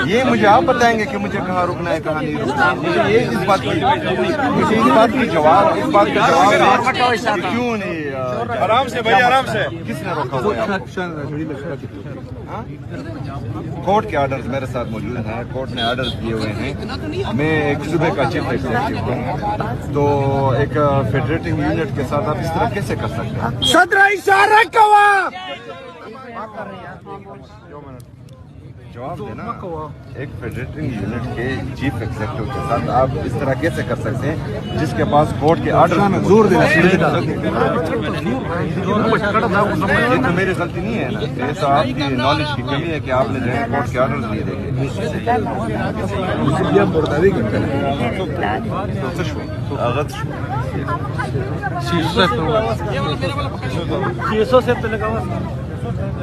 یہ مجھے آپ بتائیں گے کہ مجھے کہاں رکنا ہے کہاں نہیں رکنا ہے. مجھے یہ اس بات کی جواب کیوں نہیں. آرام سے بھائی آرام سے. کس نے روکا ہوا ہے؟ کورٹ کے آرڈرز میرے ساتھ موجود ہیں. کورٹ نے آرڈرز دیے ہوئے ہیں. میں ایک صوبے کا چیف ایگزیکٹو ہوں, تو ایک فیڈریٹنگ یونٹ کے ساتھ آپ اس طرح کیسے کر سکتے ہیں؟ جواب دینا. ایک فیڈریٹنگ یونٹ کے چیف ایگزیکٹو کے ساتھ آپ اس طرح کیسے کر سکتے ہیں جس کے پاس کورٹ کے آرڈر زور دینا. یہ تو میری غلطی نہیں ہے نا, یہ تو آپ کی نالج کی کمی ہے کہ آپ نے جو ہے کورٹ کے آرڈر نہیں دیکھے.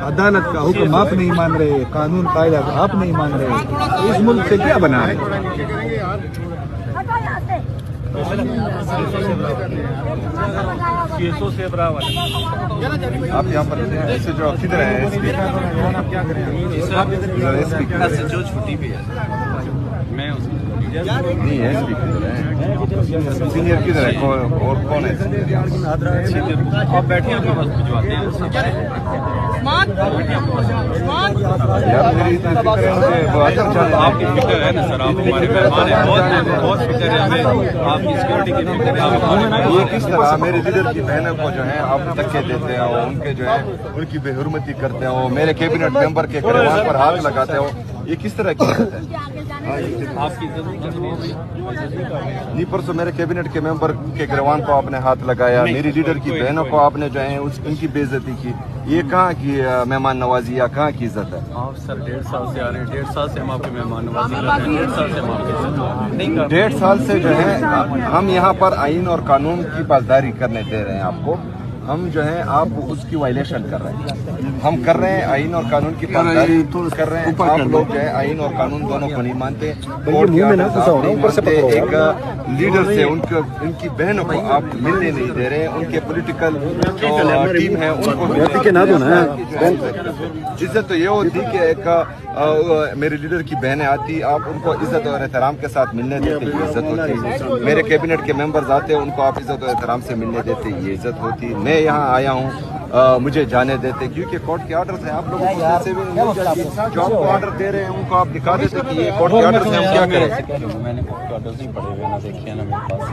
عدالت کا حکم آپ نہیں مان رہے, قانون قاعدہ آپ نہیں مان رہے, اس ملک سے کیا بنا ہے؟ آپ یہاں پر ایسے جو کدھر ہے جو چھٹی پہ ہے نہیں ہے, سینئر کدھر ہے اور کون ہے؟ آپ بیٹھے ہیں آپ کی فکر ہے نا سر, آپ ہمارے مہمان ہیں, بہت فکر ہے ہمیں آپ کی سیکورٹی کی فکر ہے. یہ کس طرح میرے لیڈر کی بہنوں کو جو ہے آپ دھکے دیتے ہو, ان کے جو ہے ان کی بے حرمتی کرتے ہو, میرے کیبنٹ ممبر کے گریبان پر ہاتھ لگاتے ہو, یہ کس طرح کی بات ہے؟ آپ کی نہیں, پرسوں میرے کیبنٹ کے ممبر کے گریبان کو آپ نے ہاتھ لگایا, میری لیڈر کی بہنوں کو آپ نے جو ہے ان کی بے عزتی کی. یہ کہاں کی مہمان نوازی یا کہاں کی عزت ہے؟ آپ سر 1.5 سال سے آ رہے ہیں, 1.5 سال سے ہم آپ کے مہمان نوازی کر رہے ہیں, 1.5 سال سے ہم آپ کے نہیں کر 1.5 سال سے جو ہے ہم یہاں پر آئین اور قانون کی پاسداری کرنے دے رہے ہیں آپ کو. ہم جو ہے آپ اس کی وائلیشن کر رہے ہیں. ہم کر رہے ہیں آئین اور قانون کی پاسداری کر رہے ہیں. آپ لوگ جو ہے آئین اور قانون دونوں کو نہیں مانتے. ایک لیڈر سے ان کی بہنوں کو آپ ملنے نہیں دے رہے ہیں. ان کے پولیٹیکل جو ٹیم ہے ان کو عزت تو یہ ہوتی کہ ایک میرے لیڈر کی بہنیں آتی, آپ ان کو عزت اور احترام کے ساتھ ملنے دیتے, یہ عزت ہوتی. میرے کیبنٹ کے ممبرز آتے ان کو آپ عزت اور احترام سے ملنے دیتے, یہ عزت ہوتی. میں یہاں آیا ہوں, مجھے جانے دیتے کیونکہ کورٹ کے آرڈرز ہیں. آپ لوگوں کو سے بھی جو آپ کو آرڈر دے رہے ہیں ان کو آپ دکھا دیتے کہ یہ کورٹ کے آرڈرز ہیں, ہم کیا کریں. میں نے کورٹ کے آرڈرز نہیں پڑھے ہوئے, نہ دیکھے نا میرے پاس.